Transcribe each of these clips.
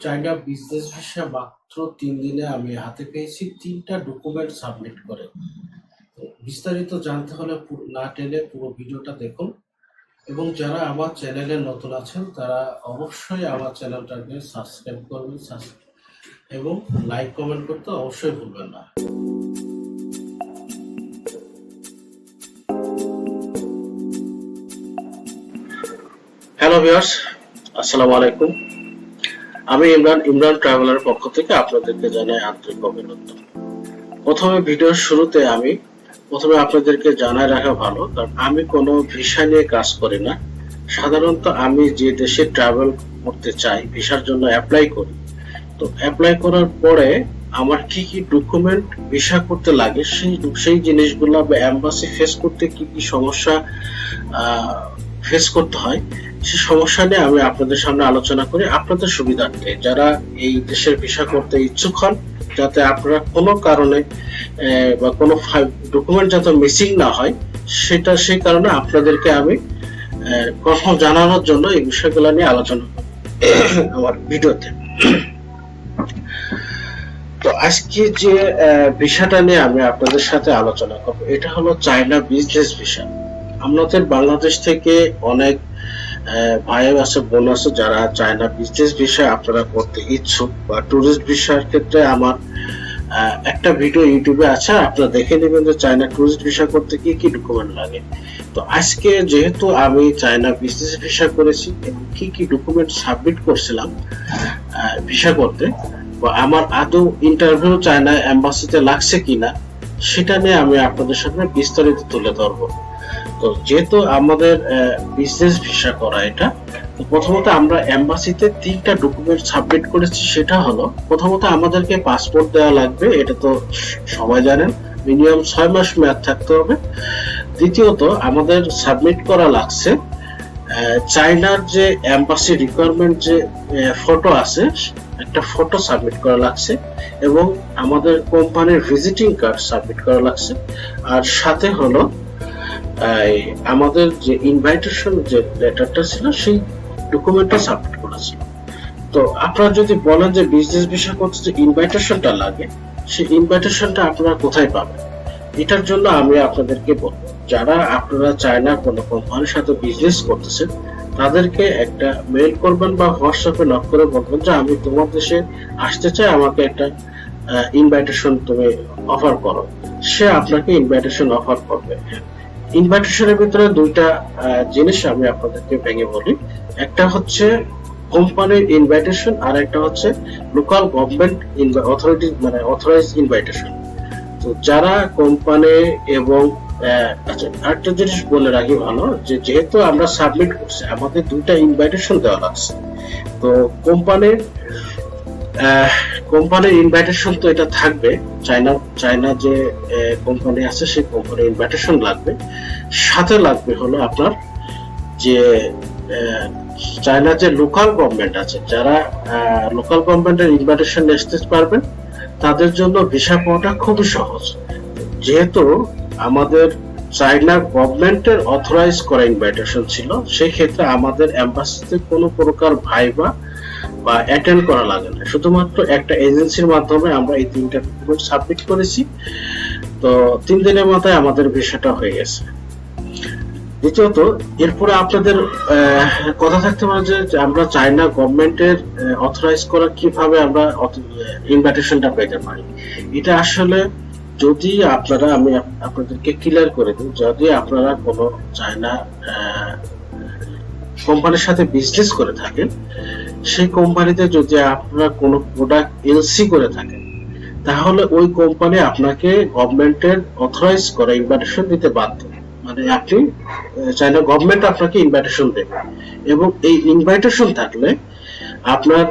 China business visa মাত্র ৩ দিনে আমি হাতে পেয়েছি ৩টা ডকুমেন্ট সাবমিট করে। তো বিস্তারিত জানতে হলে না টেনে পুরো ভিডিওটা দেখুন এবং যারা আমার চ্যানেলে নতুন আছেন তারা অবশ্যই আমার চ্যানেলটাকে সাবস্ক্রাইব করবেন এবং লাইক কমেন্ট করতে অবশ্যই ভুলবেন না। হ্যালো ভিউয়ার্স, আসসালামু আলাইকুম। আমি ইমরান ট্রাভেলার পক্ষ থেকে আপনাদেরকে জানাই আন্তরিক অভিনন্দন। প্রথমে ভিডিওর শুরুতে প্রথমে আপনাদেরকে জানায় রাখা ভালো, কারণ আমি কোনো ভিসা নিয়ে কাজ করি না। সাধারণত আমি যে দেশে ট্রাভেল করতে চাই ভিসার জন্য অ্যাপ্লাই করি। তো অ্যাপ্লাই করার পরে আমার কি কি ডকুমেন্ট ভিসা করতে লাগে সেই জিনিসগুলো বা এম্বাসি ফেস করতে কি কি সমস্যা ফেস করতে হয় সে সমস্যা নিয়ে আমি আপনাদের সামনে আলোচনা করি আপনাদের সুবিধার্থে। যারা এই দেশের ভিসা করতে ইচ্ছুক হন, যাতে আপনারা কোনো কারণে বা কোনো ডকুমেন্ট যাতে মিসিং না হয় সেই কারণে আপনাদেরকে আমি কনফার্ম জানানোর জন্য এই বিষয়গুলো নিয়ে আলোচনা করি আমার ভিডিওতে। তো আজকে যে ভিসাটা নিয়ে আমি আপনাদের সাথে আলোচনা করব এটা হলো চায়না বিজনেস ভিসা। আমাদের বাংলাদেশ থেকে অনেক ভাই আছে, বোন আছে যারা চায়না বিজনেস ভিসা আপনারা করতে ইচ্ছুক বা টুরিস্ট ভিসার ক্ষেত্রে আমার একটা ভিডিও ইউটিউবে আছে, আপনারা দেখে নেবেন যে চায়না টুরিস্ট ভিসা করতে কি কি ডকুমেন্ট লাগে। তো আজকে যেহেতু আমি চায়না বিজনেস ভিসা করেছি এবং কি কি ডকুমেন্ট সাবমিট করছিলাম ভিসা করতে, বা আমার আদৌ ইন্টারভিউ চায়না এম্বাসিতে লাগছে কিনা সেটা নিয়ে আমি আপনাদের সামনে বিস্তারিত তুলে ধরবো। তো যেহেতু আমাদের বিজনেস ভিসা করা এটা, তো প্রথমত আমরা এম্বাসিতে 3টা ডকুমেন্ট সাবমিট করেছি। সেটা হলো, প্রথমত আমাদেরকে পাসপোর্ট দেওয়া লাগবে, এটা তো সবাই জানেন, মিনিমাম 6 মাস মেয়াদ থাকতে হবে। দ্বিতীয়ত আমাদের সাবমিট করা লাগছে চায়নার যে এম্বাসি রিকোয়ারমেন্ট যে ফটো আছে, একটা ফটো সাবমিট করা লাগছে এবং আমাদের কোম্পানির ভিজিটিং কার্ড সাবমিট করা লাগছে। আর সাথে হলো আমাদের যে ইনভাইটেশন যে লেটারটা ছিল সেই ডকুমেন্টটা সাবমিট করা ছিল। তো আপনারা যদি বলেন যে বিজনেস ভিসা করতে যে ইনভাইটেশনটা লাগে, সেই ইনভাইটেশনটা আপনারা কোথায় পাবেন, এটার জন্য আমি আপনাদেরকে বলবো, যারা আপনারা চায়না কোনো কোম্পানির সাথে বিজনেস করতেছেন তাদেরকে একটা মেইল করবেন বা হোয়াটসঅ্যাপে নক করে বলবেন যে আমি তোমার দেশে আসতে চাই, আমাকে একটা ইনভাইটেশন তুমি অফার করো। সে আপনাকে ইনভাইটেশন অফার করবে। ইনভাইটেশনের ভিতরে 2টা জিনিস আমি আপনাদেরকে ভেঙে বলি। একটা হচ্ছে কোম্পানির ইনভাইটেশন আর একটা হচ্ছে লোকাল গভর্নমেন্ট অথরিটি মানে অথরাইজ ইনভাইটেশন। তো যারা কোম্পানি এবং আচ্ছা, আরেকটা জিনিস বলে রাখি ভালো, যে যেহেতু আমরা সাবমিট করছি আমাদের 2টা ইনভাইটেশন দেওয়া লাগছে। তো কোম্পানির ইনভাইটেশন তো এটা থাকবে, চায়না যে কোম্পানি আছে সেই কোম্পানির ইনভাইটেশন লাগবে। সাথে লাগবে হলো আপনার যে চায়না যে লোকাল গভর্নমেন্ট আছে, যারা লোকাল গভর্নমেন্টের ইনভাইটেশন আসতে পারবেন তাদের জন্য ভিসা পাওয়াটা খুবই সহজ। যেহেতু আমাদের চায়না গভর্নমেন্টের অথরাইজ করা ইনভাইটেশন ছিল, সেই ক্ষেত্রে আমাদের এম্বাসিতে কোনো প্রকার ভাইবা বা অ্যাটেন্ড করা লাগে না, শুধুমাত্র একটা এজেন্সির মাধ্যমে আমরা এই 3টা ডকুমেন্ট সাবমিট করেছি। তো 3 দিনের মাথায় আমাদের ভিসাটা হয়ে গেছে। দ্বিতীয়ত, এরপরে আপনাদের কথা থাকতে পারে যে আমরা চায়না গভর্নমেন্টের অথরাইজ করা কিভাবে আমরা ইনভাইটেশনটা পেতে পারি। এটা আসলে যদি আপনারা, আমি আপনাদেরকে ক্লিয়ার করে দিই, যদি আপনারা কোনো চায়না কোম্পানির সাথে বিজনেস করে থাকেন, সেই কোম্পানিতে যদি আপনারা কোনো প্রোডাক্ট এলসি করে থাকেন, তাহলে ওই কোম্পানি আপনাকে গভর্নমেন্টের অথরাইজ করা ইনভাইটেশন দিতে বাধ্য। মানে আপনি চায়না গভর্নমেন্ট আপনাকে ইনভাইটেশন দেবে এবং এই ইনভাইটেশন থাকলে আপনার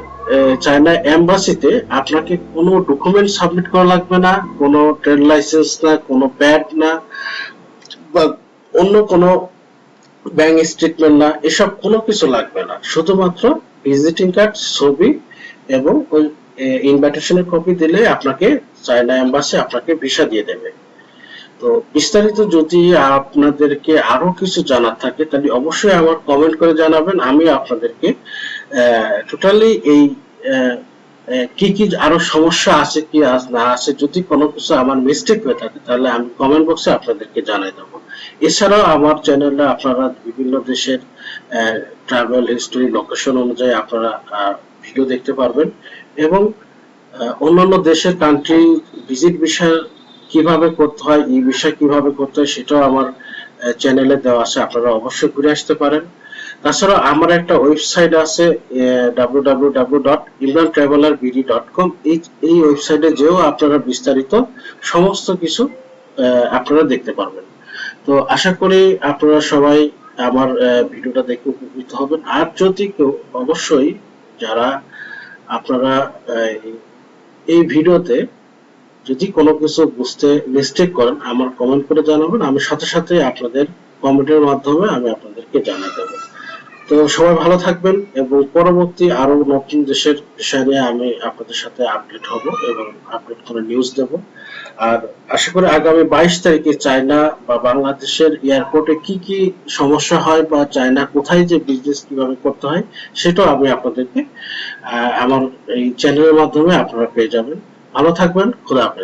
চায়না এম্বাসিতে আপনাকে কোনো ডকুমেন্ট সাবমিট করা লাগবে না, কোনো ট্রেড লাইসেন্স না, কোনো প্যাড না, বা অন্য কোনো ব্যাংক স্টেটমেন্ট না, এসব কোনো কিছু লাগবে না। শুধুমাত্র ভিজিটিং কার্ড, ছবি এবং ওই ইনভাইটেশনের কপি দিলে আপনাকে চায়না এম্বাসি আপনাকে ভিসা দিয়ে দেবে। তো বিস্তারিত যদি আপনাদেরকে আরো কিছু জানার থাকে তাহলে অবশ্যই আমার কমেন্ট করে জানাবেন, আমি আপনাদেরকে টোটালি এই কি কি আরো সমস্যা আছে কি না আছে, যদি কোনো কিছু আমার মিস্টেক হয়ে থাকে তাহলে আমি কমেন্ট বক্সে আপনাদেরকে জানাই দেবো। এছাড়াও আমার চ্যানেলে আপনারা বিভিন্ন দেশের ট্রাভেল হিস্টোরি লোকেশন অনুযায়ী আপনারা ভিডিও দেখতে পারবেন, এবং অন্যান্য দেশের কান্ট্রি ভিজিট বিষয় কিভাবে করতে হয়, এই বিষয় কিভাবে করতে হয় সেটাও আমার চ্যানেলে দেওয়া আছে, আপনারা অবশ্যই ঘুরে আসতে পারেন। তাছাড়া আমার একটা ওয়েবসাইট আছে www.imrantravelarbd.com। এই ওয়েবসাইটে যেও আপনারা বিস্তারিত সমস্ত কিছু আপনারা দেখতে পারবেন। তো আশা করি আপনারা সবাই আমার ভিডিওটা দেখে উপকৃত হবেন। আর যদি কেউ অবশ্যই যারা আপনারা এই ভিডিওতে যদি কোনো কিছু বুঝতে মিস্টেক করেন আমার কমেন্ট করে জানাবেন, আমি সাথে সাথে আপনাদের কমেন্টের মাধ্যমে আমি আপনাদেরকে জানিয়ে দেবো। তো সবাই ভালো থাকবেন, এবং পরবর্তী আরো নতুন দেশের বিষয় নিয়ে আমি আপনাদের সাথে আপডেট হব এবং আপডেট করে নিউজ দেব। আর আশা করি আগামী 22 তারিখে চায়না বা বাংলাদেশের এয়ারপোর্টে কি কি সমস্যা হয় বা চায়না কোথায় যে বিজনেস কিভাবে করতে হয় সেটাও আমি আপনাদেরকে আমার এই চ্যানেলের মাধ্যমে আপনারা পেয়ে যাবেন। ভালো থাকবেন, খোদা হাফেজ।